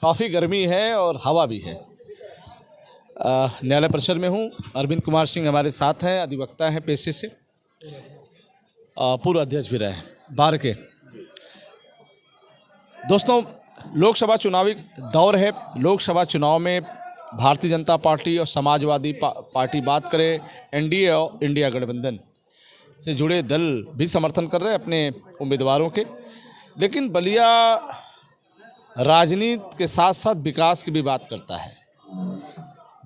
काफ़ी गर्मी है और हवा भी है। न्यायालय परिसर में हूँ। अरविंद कुमार सिंह हमारे साथ हैं, अधिवक्ता हैं पेशे से, पूर्व अध्यक्ष भी रहे हैं बार के। दोस्तों, लोकसभा चुनावी दौर है। लोकसभा चुनाव में भारतीय जनता पार्टी और समाजवादी पार्टी, बात करें एनडीए और इंडिया गठबंधन से जुड़े दल भी समर्थन कर रहे हैं अपने उम्मीदवारों के। लेकिन बलिया राजनीति के साथ साथ विकास की भी बात करता है।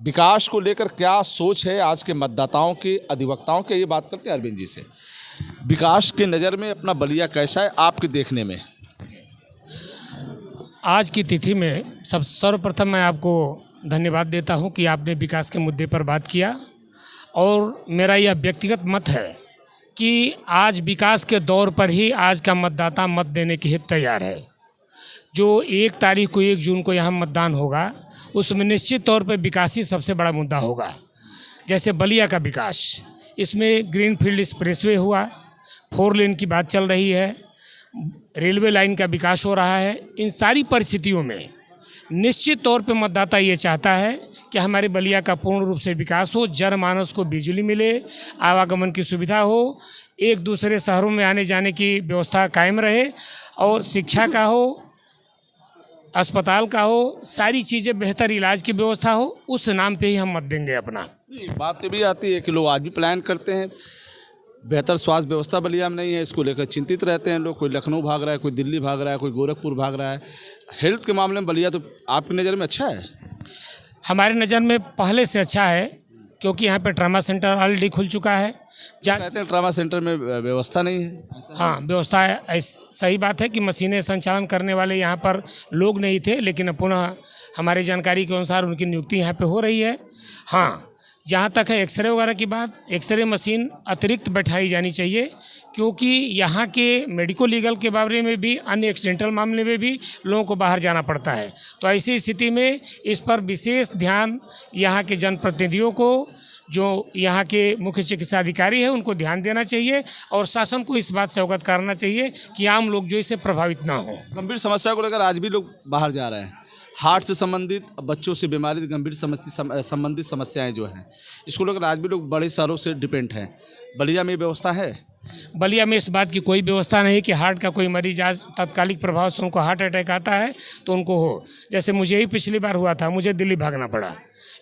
विकास को लेकर क्या सोच है आज के मतदाताओं के, अधिवक्ताओं के, ये बात करते हैं अरविंद जी से। विकास के नज़र में अपना बलिया कैसा है आपके देखने में? आज की तिथि में सर्वप्रथम मैं आपको धन्यवाद देता हूं कि आपने विकास के मुद्दे पर बात किया। और मेरा यह व्यक्तिगत मत है कि आज विकास के दौर पर ही आज का मतदाता मत देने के हित तैयार है। जो 1 तारीख को 1 जून को यहाँ मतदान होगा, उसमें निश्चित तौर पर विकास ही सबसे बड़ा मुद्दा होगा। जैसे बलिया का विकास, इसमें ग्रीनफील्ड एक्सप्रेसवे हुआ, 4 लेन की बात चल रही है, रेलवे लाइन का विकास हो रहा है। इन सारी परिस्थितियों में निश्चित तौर पे मतदाता ये चाहता है कि हमारे बलिया का पूर्ण रूप से विकास हो, जनमानस को बिजली मिले, आवागमन की सुविधा हो, एक दूसरे शहरों में आने जाने की व्यवस्था कायम रहे, और शिक्षा का हो, अस्पताल का हो, सारी चीज़ें, बेहतर इलाज की व्यवस्था हो। उस नाम पे ही हम मत देंगे अपना। बात तो भी आती है कि लोग आज भी प्लान करते हैं, बेहतर स्वास्थ्य व्यवस्था बलिया में नहीं है, इसको लेकर चिंतित रहते हैं लोग। कोई लखनऊ भाग रहा है, कोई दिल्ली भाग रहा है, कोई गोरखपुर भाग रहा है। हेल्थ के मामले में बलिया तो आपकी नज़र में अच्छा है? हमारे नज़र में पहले से अच्छा है, क्योंकि यहाँ पे ट्रामा सेंटर ऑलरेडी खुल चुका है। कहते हैं ट्रामा सेंटर में व्यवस्था नहीं है। हाँ, व्यवस्था है। सही बात है कि मशीनें संचालन करने वाले यहाँ पर लोग नहीं थे, लेकिन पुनः हमारी जानकारी के अनुसार उनकी नियुक्ति यहाँ पे हो रही है। हाँ, जहाँ तक है एक्सरे वगैरह की बात, एक्सरे मशीन अतिरिक्त बैठाई जानी चाहिए, क्योंकि यहाँ के मेडिको लीगल के बारे में भी, अन्य एक्सीडेंटल मामले में भी लोगों को बाहर जाना पड़ता है। तो ऐसी स्थिति में इस पर विशेष ध्यान यहाँ के जनप्रतिनिधियों को, जो यहाँ के मुख्य चिकित्सा अधिकारी है, उनको ध्यान देना चाहिए, और शासन को इस बात से अवगत करना चाहिए कि आम लोग जो इससे प्रभावित ना हो। गंभीर समस्या को लेकर आज भी लोग बाहर जा रहे हैं। हार्ट से संबंधित, बच्चों से बीमारी, गंभीर संबंधित समस्याएं जो हैं, इसको लेकर आज भी लोग बड़े शहरों से डिपेंड हैं। बलिया में व्यवस्था है? बलिया में इस बात की कोई व्यवस्था नहीं कि हार्ट का कोई मरीज आज तात्कालिक प्रभाव से उनको हार्ट अटैक आता है तो उनको हो। जैसे मुझे ही पिछली बार हुआ था, मुझे दिल्ली भागना पड़ा।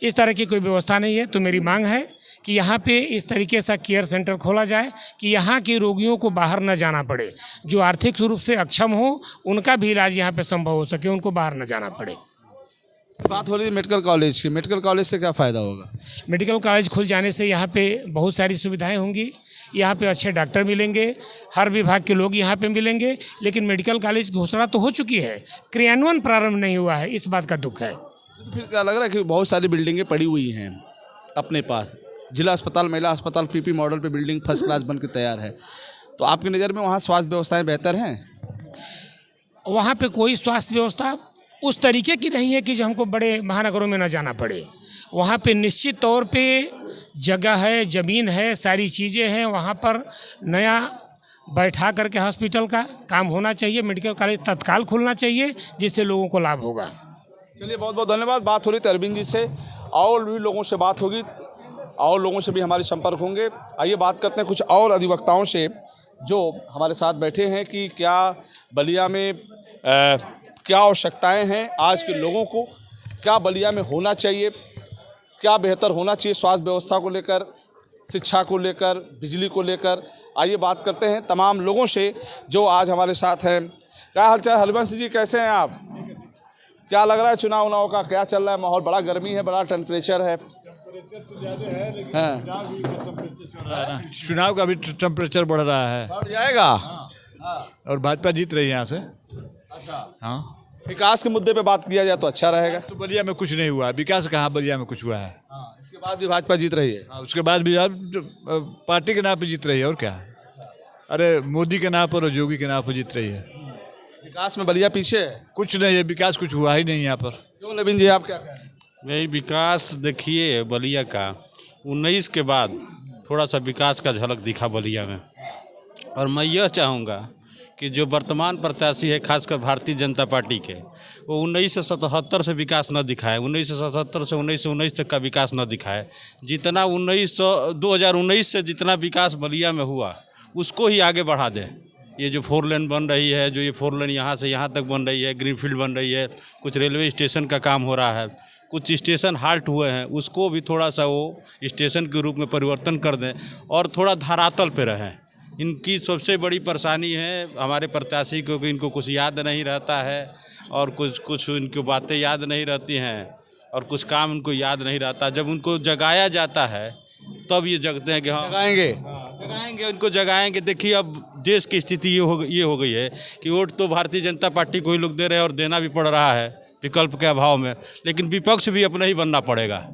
इस तरह की कोई व्यवस्था नहीं है। तो मेरी मांग है कि यहाँ पे इस तरीके से केयर सेंटर खोला जाए कि यहाँ के रोगियों को बाहर न जाना पड़े। जो आर्थिक रूप से अक्षम हो, उनका भी इलाज यहाँ पे संभव हो सके, उनको बाहर न जाना पड़े। बात हो रही है मेडिकल कॉलेज की। मेडिकल कॉलेज से क्या फ़ायदा होगा? मेडिकल कॉलेज खुल जाने से यहाँ पे बहुत सारी सुविधाएं होंगी। यहाँ पे अच्छे डॉक्टर मिलेंगे, हर विभाग के लोग यहाँ पे मिलेंगे। लेकिन मेडिकल कॉलेज की घोषणा तो हो चुकी है, क्रियान्वयन प्रारंभ नहीं हुआ है, इस बात का दुख है। फिर क्या लग रहा है कि बहुत सारी बिल्डिंगें पड़ी हुई हैं अपने पास। जिला अस्पताल, महिला अस्पताल, पीपी मॉडल पे बिल्डिंग फर्स्ट क्लास बन के तैयार है। तो आपकी नज़र में वहाँ स्वास्थ्य व्यवस्थाएँ बेहतर हैं? वहाँ पे कोई स्वास्थ्य व्यवस्था उस तरीके की नहीं है कि जो हमको बड़े महानगरों में न जाना पड़े। वहाँ पे निश्चित तौर पे जगह है, ज़मीन है, सारी चीज़ें हैं। वहाँ पर नया बैठा करके हॉस्पिटल का काम होना चाहिए, मेडिकल कॉलेज तत्काल खुलना चाहिए, जिससे लोगों को लाभ होगा। चलिए, बहुत बहुत धन्यवाद। बात हो रही थी अरविंद जी से, और भी लोगों से बात होगी, और लोगों से भी हमारे संपर्क होंगे। आइए बात करते हैं कुछ और अधिवक्ताओं से जो हमारे साथ बैठे हैं कि क्या बलिया में क्या आवश्यकताएं हैं आज के लोगों को, क्या बलिया में होना चाहिए, क्या बेहतर होना चाहिए स्वास्थ्य व्यवस्था को लेकर, शिक्षा को लेकर, बिजली को लेकर। आइए बात करते हैं तमाम लोगों से जो आज हमारे साथ हैं। क्या हालचाल हरिवंश जी, कैसे हैं आप? क्या लग रहा है चुनाव उनाव का क्या चल रहा है माहौल? बड़ा गर्मी है, बड़ा टेम्परेचर है। हाँ, चुनाव का भी टेम्परेचर बढ़ रहा है, बढ़ जाएगा। और भाजपा जीत रही है यहाँ से। हाँ, विकास के मुद्दे पे बात किया जाए तो अच्छा रहेगा। तो बलिया में कुछ नहीं हुआ, विकास कहाँ बलिया में कुछ हुआ है? इसके बाद भी भाजपा जीत रही है। उसके बाद भी पार्टी के नाम पे जीत रही है, और क्या है? अरे मोदी के नाम पर और योगी के नाम पर जीत रही है। विकास में बलिया पीछे है? कुछ नहीं है, विकास कुछ हुआ ही नहीं यहाँ पर। क्यों नवीन जी, आप क्या कह रहे हैं? यही विकास देखिए बलिया का 19 के बाद थोड़ा सा विकास का झलक दिखा बलिया में। और मैं यह चाहूँगा कि जो वर्तमान प्रत्याशी है खासकर भारतीय जनता पार्टी के, वो 1977 से विकास न दिखाए, 1977 से 1919 तक का विकास न दिखाए। जितना 2019 से जितना विकास बलिया में हुआ उसको ही आगे बढ़ा दें। ये जो 4 लेन बन रही है, जो ये 4 लेन यहाँ से यहाँ तक बन रही है, ग्रीनफील्ड बन रही है, कुछ रेलवे स्टेशन का काम हो रहा है, कुछ स्टेशन हाल्ट हुए हैं, उसको भी थोड़ा सा वो स्टेशन के रूप में परिवर्तन कर दें और थोड़ा धरातल पे रहें। इनकी सबसे बड़ी परेशानी है हमारे प्रत्याशी को कि इनको कुछ याद नहीं रहता है और कुछ इनको बातें याद नहीं रहती हैं और कुछ काम उनको याद नहीं रहता। जब उनको जगाया जाता है तब ये जगते हैं कि हाँ जगाएंगे, उनको जगाएंगे। देखिए अब देश की स्थिति ये हो गई है कि वोट तो भारतीय जनता पार्टी को ही लोग दे रहे हैं और देना भी पड़ रहा है विकल्प के अभाव में, लेकिन विपक्ष भी अपना ही बनना पड़ेगा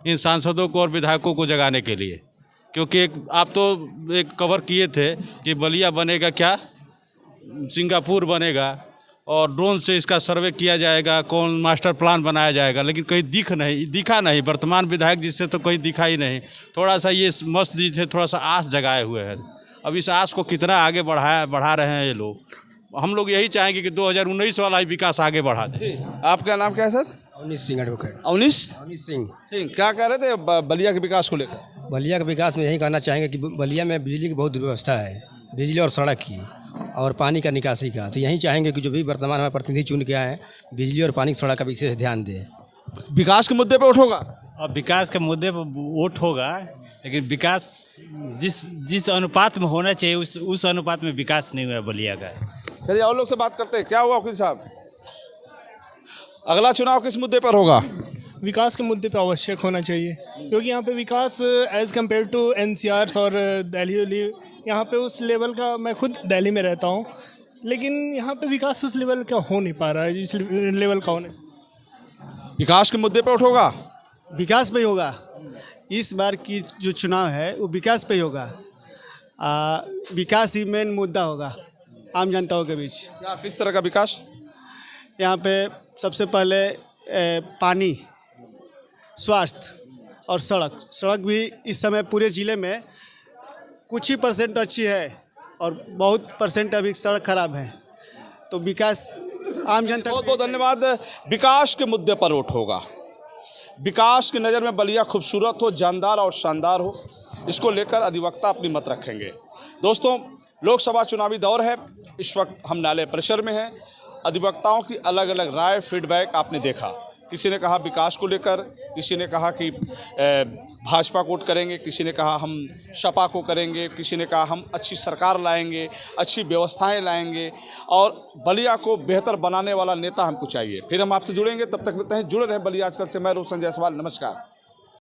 इन सांसदों को और विधायकों को जगाने के लिए। क्योंकि आप तो एक कवर किए थे कि बलिया बनेगा क्या, सिंगापुर बनेगा और ड्रोन से इसका सर्वे किया जाएगा, कौन मास्टर प्लान बनाया जाएगा, लेकिन कहीं दिखा नहीं। वर्तमान विधायक जिससे तो कहीं दिखा ही नहीं। थोड़ा सा ये मस्त जी थे, थोड़ा सा आस जगाए हुए हैं। अब इस आस को कितना आगे बढ़ा रहे हैं ये लोग। हम लोग यही चाहेंगे कि 2019 वाला ही विकास आगे बढ़ा दें। आपका नाम क्या है सर? अवनीश सिंह एडवोकेट। अवनीश सिंह। क्या कह रहे थे बलिया के विकास को लेकर? बलिया के विकास में यही कहना चाहेंगे कि बलिया में बिजली की बहुत दुर्व्यवस्था है, बिजली और सड़क की और पानी का निकासी का। तो यही चाहेंगे कि जो भी वर्तमान हमारे प्रतिनिधि चुन के आए हैं, बिजली और पानी की सड़क का विशेष ध्यान दें। विकास के मुद्दे पे वोट होगा? अब विकास के मुद्दे पर वोट होगा, लेकिन विकास जिस अनुपात में होना चाहिए उस अनुपात में विकास नहीं हुआ बलिया का। चलिए और लोग से बात करते हैं। क्या हुआ वकील साहब, अगला चुनाव किस मुद्दे पर होगा? विकास के मुद्दे पे आवश्यक होना चाहिए, क्योंकि यहाँ पे विकास एज़ कम्पेयर टू NCRs और दिल्ली, यहाँ पे उस लेवल का, मैं खुद दिल्ली में रहता हूँ, लेकिन यहाँ पे विकास उस लेवल का हो नहीं पा रहा है जिस लेवल का होने। विकास के मुद्दे पर वोट होगा? विकास पे ही होगा। इस बार की जो चुनाव है वो विकास पे ही होगा। विकास ही मेन मुद्दा होगा आम जनताओं के बीच। क्या किस तरह का विकास? यहाँ पे सबसे पहले पानी, स्वास्थ्य और सड़क भी इस समय पूरे ज़िले में कुछ ही % अच्छी है और बहुत % अभी सड़क खराब है। तो विकास आम जनता। बहुत बहुत धन्यवाद। विकास के मुद्दे पर वोट होगा। विकास की नज़र में बलिया खूबसूरत हो, जानदार और शानदार हो, इसको लेकर अधिवक्ता अपनी मत रखेंगे। दोस्तों, लोकसभा चुनावी दौर है, इस वक्त हम नाले परिसर में हैं। अधिवक्ताओं की अलग अलग राय, फीडबैक आपने देखा। किसी ने कहा विकास को लेकर, किसी ने कहा कि भाजपा को वोट करेंगे, किसी ने कहा हम सपा को करेंगे, किसी ने कहा हम अच्छी सरकार लाएंगे, अच्छी व्यवस्थाएं लाएंगे और बलिया को बेहतर बनाने वाला नेता हमको चाहिए। फिर हम आपसे जुड़ेंगे, तब तक मिलते हैं। जुड़े रहें बलिया आजकल से। मैं रोशन जायसवाल, नमस्कार।